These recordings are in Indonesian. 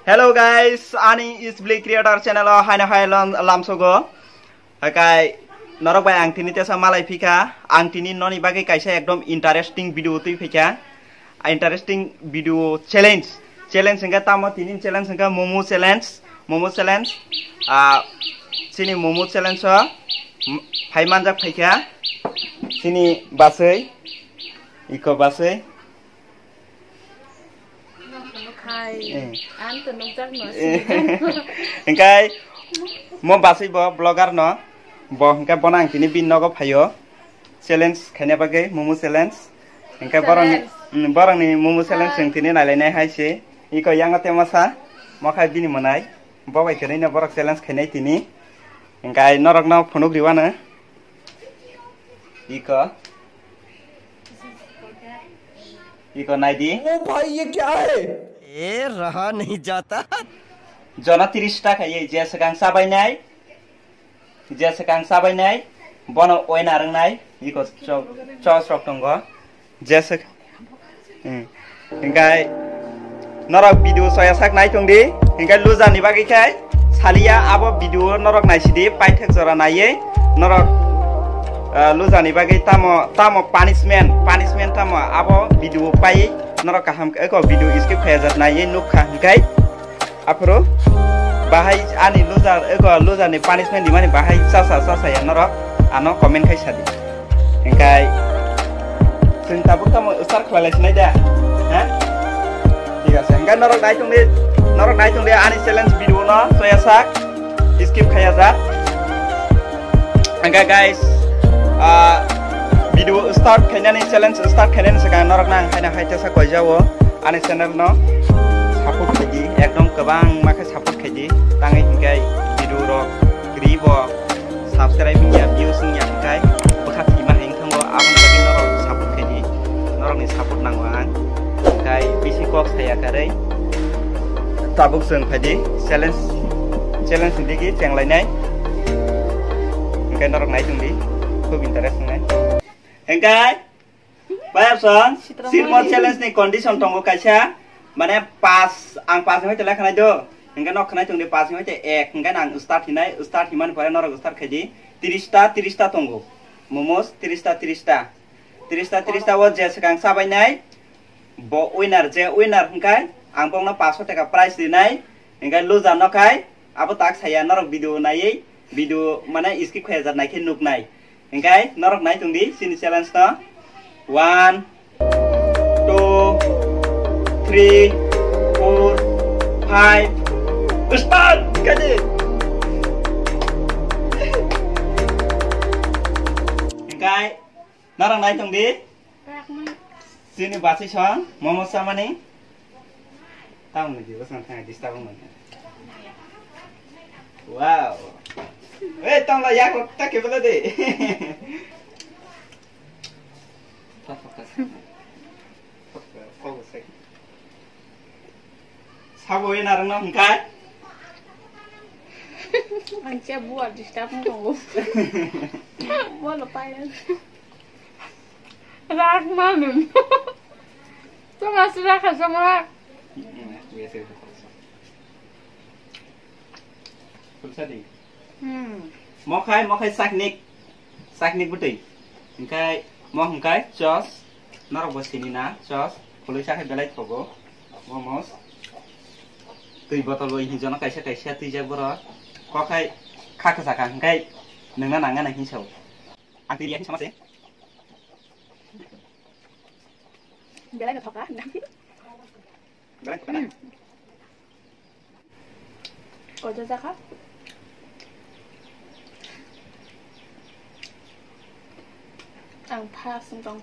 Hello guys, ani is Blake Creator channel haina hai lamsogo. Hakai norok bai angtini tesa malai phika, angtini noni bagi kaisa ekdom interesting video tui phika. Interesting video challenge. Challenge hingga tamo tinin challenge hingga momo challenge. Momo challenge. Sini momo challenge so. Hai manjak phika. Sini basei. Iko basei. Engkai mo basai bo blogger no bo engkai bonang tini bin nogo phayo challenge khaina bagai momo challenge engkai borang ni momo challenge sing tini nalainai haise iko yanga temasa mo khai bini monai bo bai kene na borok challenge khainai tini engkai norok no phunuk riwana iko naidi ओ भाई ये क्या है रहा नहीं जाता जना 30 टाका ये जैसे गांग साबायनाय बनो ओइना रंगनाय इको चौस्रक दंगो जैसे इंगाय नरक भिडियो सयासाक नायथंदि इंगाय लुजानि बागैखाय सालिया आबो भिडियो नरक नायसिदि पाइथक जरा नायै नरक लुजानि बागै तामो पानिशमेन्ट तामो आबो भिडियो पाइ नरक kaham eko video skip khayajat naye nukha hingkai apro bahai ani loser ni punishment di mani bahai sasa ya norok ano comment khai sadi hingkai sing tabuk tamo start khwalaisnai da ha ঠিক আছে hingkai norok naitongde ani challenge video no soyasak skip khayajat hingkai guys video start khainani challenge start khainani saga norok nang khaina haita sa koijawo ani channel no support khaidi ekdom kabang maka support khaidi tangai hingkai video ro gribo subscribe ya views nya hingkai bakhati ma hing thango abang khaidi norok support khaidi norok ni support nangwan hingkai bisi kok saya karai tabuk seng khaidi challenge digi chenglai hingkai norok nai tungdi khub interest nai Engkai, bayar son, sirmo challenge ni condition tonggo kaisa, mana pas ang pas ni hoite lekhanai do, engkai nok khanai tongde pas ni hoite ek, engkai nang start himan pore norok start khaji, 30 ta tonggo, momos 30 ta wo je sekang sabai nai, bo winner engkai, ang pong na 500 taka prize dinai, engkai loser no kai, abo tak saya norok video nai, video mana skip khayajat nai khe nuk nai. Engkai norok nai tungdi sini challenge no 1 2 3 4 5 start kaji engkai norok nai tungdi sini basi song momo samani tahu ngi wasan thang disturb mon wow tong la yak tak ke bela de sabo ina rang no hingkai anh chưa buat disturb không buat lepai rak mana tu masih rak sama rak Pulsadi mo khai saknik buti hingkai mo hingkai chos norok bosini na chos pulai sakai belai thogo momos tui botol loi hinjona kaisa tui jak boro ko khai khaka saka hingkai nangna nanga na hinsau anti dia sama se belai ka thoka belai kana có cho ra khác ăn pha xong trong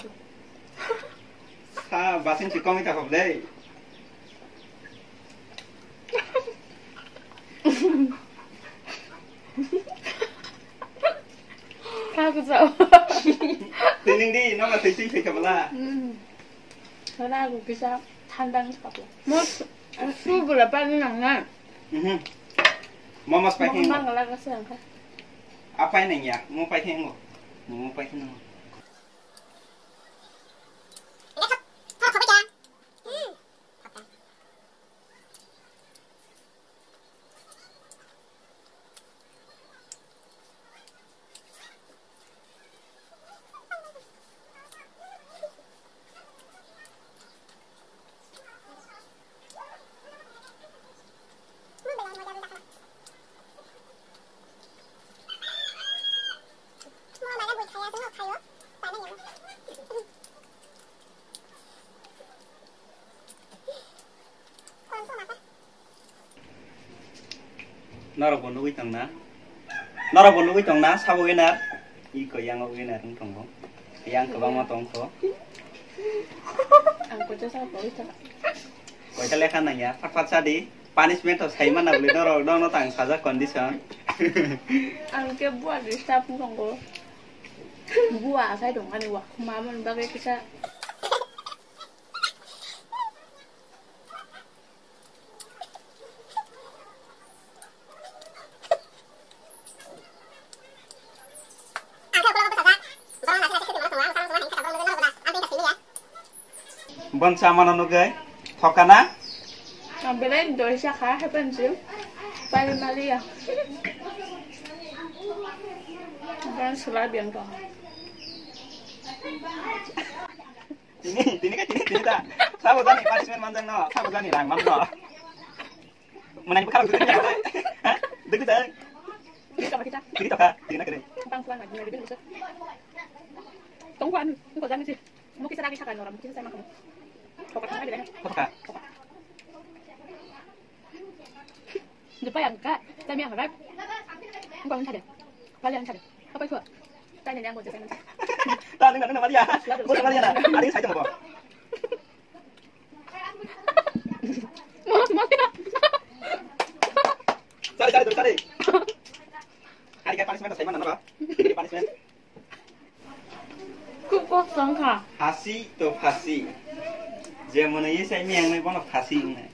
rồi bà xin chỉ con cái tập hợp đây pha cái dậu tự nhiên đi nó là tự nhiên phải cầm la nó ra một cái sao than đang sập rồi mất su vừa là ba cái nằng nè mau mas pakai mang cái là cái sao khác apa ini ya mau pakai mau pakai Nora bonu witong na. Nora bonu witong na sabo winar. Iko yang winar tongo. Yang kebang motong ko. Ang ko sa po ito. Ko ita lekhan na ya. Fat sadi. Punishment to sai mana beli nora dong no tang saja condition. Ang ke buat di staff tongo. Buat saya dong ani wak. Mama bagai kisah. Bon sama nono gay. Thokana. Ambilnya Indonesia kah? Hebat sih. Paling Malia. Bukan selab yang kau. Ini tak. Sabo tani punishment manjang no. Sabo tani rang man no. Menanya kalau gitu ya. Hah? Deket dah. Ini sama kita. Kita kah? Tina keren. Bang Fuan lagi dari Indonesia. Tungguan, kau jangan sih. Mau kita lagi cakap orang, mungkin saya makan. Kau kata ada. Kota. Jepang yang kak, saya yang kak. Kau yang cakap. Kalian yang cakap. Apa itu? Saya yang mau jadi saya. Tak dengar Maria. Bos Maria dah. Ada yang saya tengok. Mau ya. Cari. Hari kan punishment saya mana apa? Ini punishment. Kosong kah? Hasi to hasi. Jemun ini saya yang ni pun hasi ni.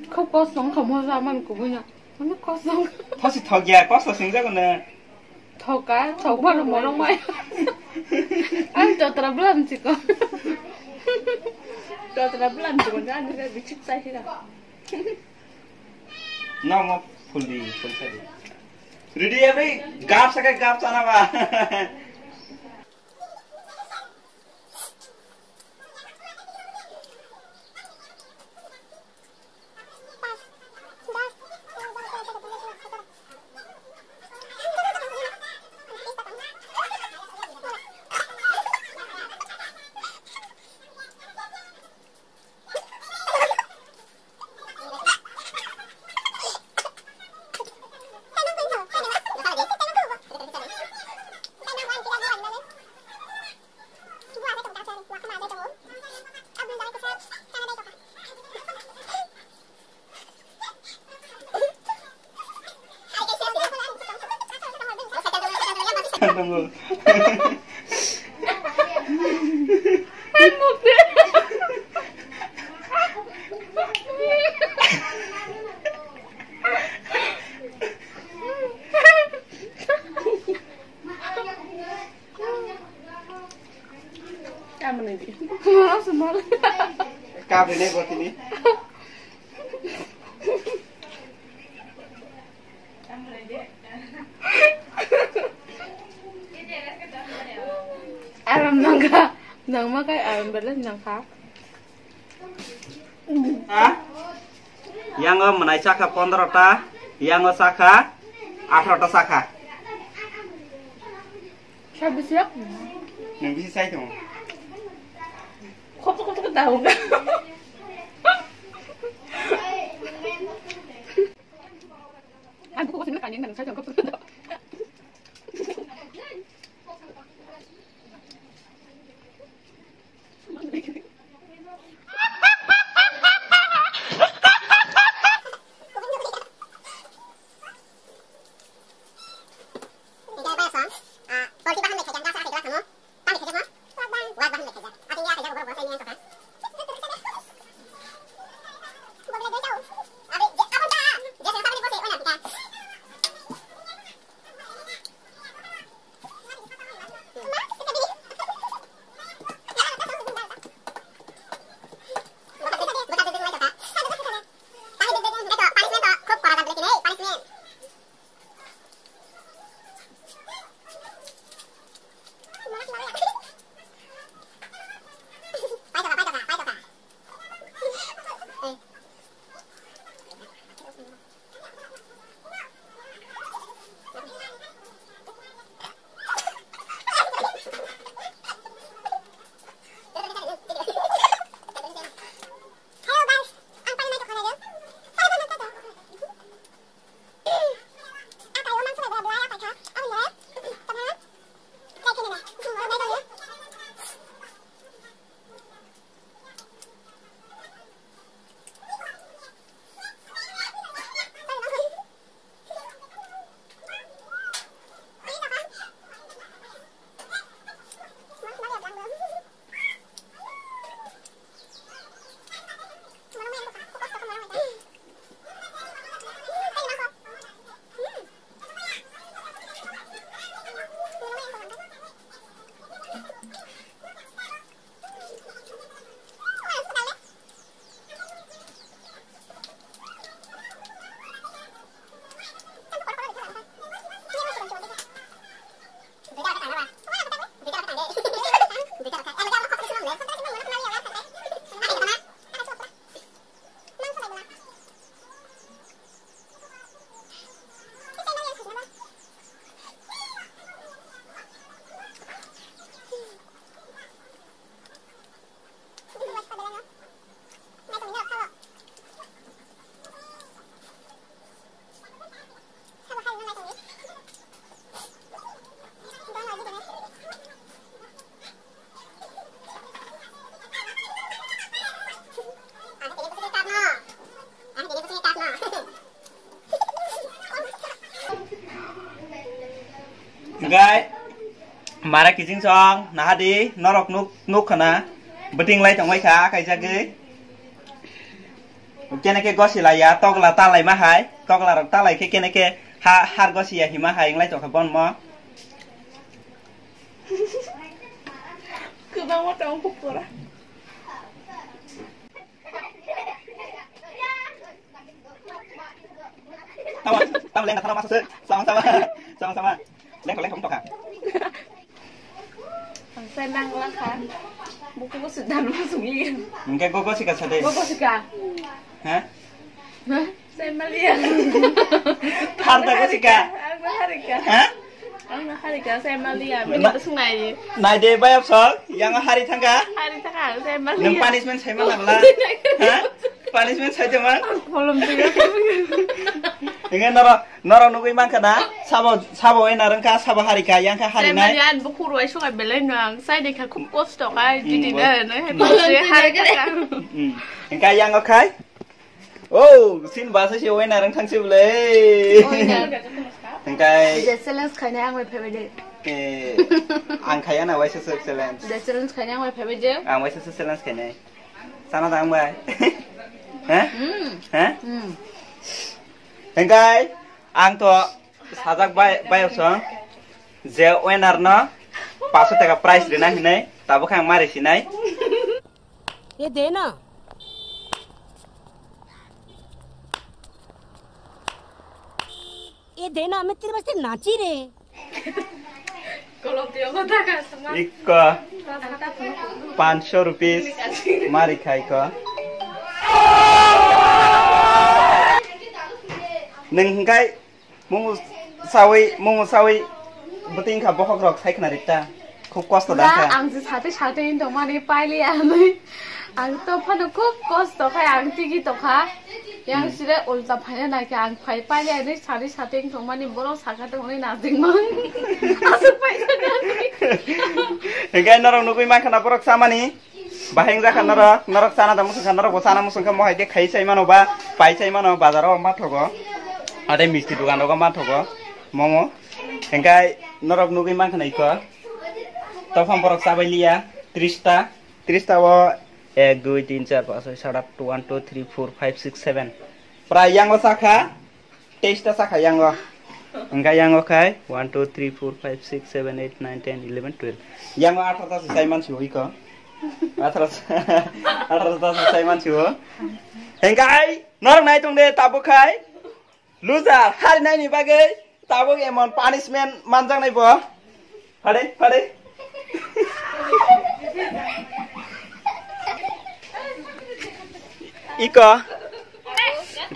Kau kosong kamu zaman kau punya. Mana kosong? Hasi thogia, kos sengja kena. Thoka, thoka mana mau mai? Anto terbelam sih kau. Kau terbelam sih kau jangan juga bicik saya sih dah. Nama full tadi. Ready every gap sakai gap sana ba. Tunggu. Kap ini buat ini. Alam nangka, nang makai alam belas nangka. Ah? Yang menai saka 15ta, yang saka 18ta saka. Siapa siap? Yang bisa saya tu. Kau tahu kan? Aku kok sini kan yang saya kau tahu. Enggak. Mara kijing song, nah hadi norok nuk kana, beting lai tong mai kha kai jage. Kene ke gosi la ya tok la ta lai ma hai, tok la ta lai ke kene ke har gosi ya hima hai lai tok bon mo. Cứ bang mất trong khúc rồi. Tao lên là tao masuk sama lên không tộc à Thằng xe năng lắm khá buku có sự đàn nó sủng liền cái cô có gì cả sao đây có sự cả hả xe mà liền tham ta có gì cả ăn nó hết cả hả ăn nó hết cả xe mà liền bây giờ xuống này này deh bayar sok yang hari tangga hari tengah xe mà liền neng punishment saya mana lah hả punishment saya cuma belum juga Dengan noro nunggu iman kana sabo ena rengka sabo hari kaya yang ka hari nai. Saya melihat buku ruai sungai belen nang saya dekat kumpul stok ay jadi dah nih hari hari kan. Engka yang okai. Oh, sin bahasa si ena reng thang sib le. Engka. The challenge kaya yang wei pebede. Ang kaya na wei sesuk challenge. The challenge kaya yang wei pebede. Ang wei sesuk challenge kaya. Sana tang bai. Hah? Hah? Engkai, ang to sajak bayar song, je winner no, pasal teka prize dina hinai, tabu kang mari sinai. ये देना ये देना मैं तेरे वास्ते नाची रे Kalau dia kata kan semua. Iko 500 rupiah mari khai ko. Neng kai mungu sawi beting ka bohok rok sai kana rita khub kosto da ka ang sate into mani paili ami ang to phano khub kosto khai ang tigi to kha yang sire ulta phane na ke ang phai paili ani sate into mani boro saka to ni na ding mang asu pai Engkai narong nugui man kana borok samani baheng ja kan narok sana da musung kan narok bosana musung ka mohai de khai sai mano ba pai sai mano bazaro ma thogo ada misti dukan roga ma thogo momo engkai narok nugui man kana iko tofam borok sabai liya 30 wo 1 2 3 4 5 6 7 8 1 2 3 4 5 6 7 prai yang lo saka 23 saka yang lo engkai yang okai 1 2 3 4 5 6 7 8 9 10 11 12 yang 18 sai man siwo iko 18 sai man siwo engkai narok nai tung de tabukai loser hari nai ni bagai tabuk emon punishment manjang nai bo pade iko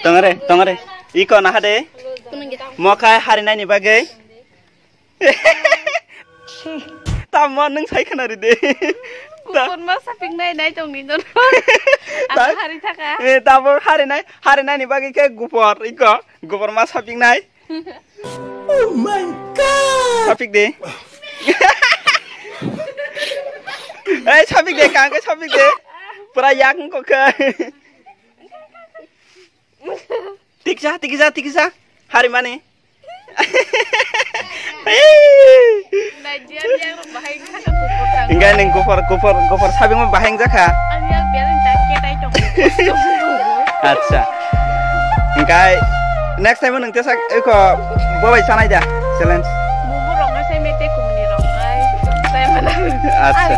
tongare iko na hade mo kai hari nai ni bagai tamon nang sai kana ri de Kupon mas saping nai tong ni don ang hari taka tabuk hari nai ni bagai ke gupor iko gupor mas saping nai oh my god sapik de sapik de kang ke sapik de pura yang ko ke tikisa hari mane Najian yang bahaya kan kupon enggak neng gopor sabing mah baheng jaka yang biarin tak kita itu acha enggak next time nang tesa eko bobai sanai dah challenge bubur rong saya mete kumuni rong saya mana acha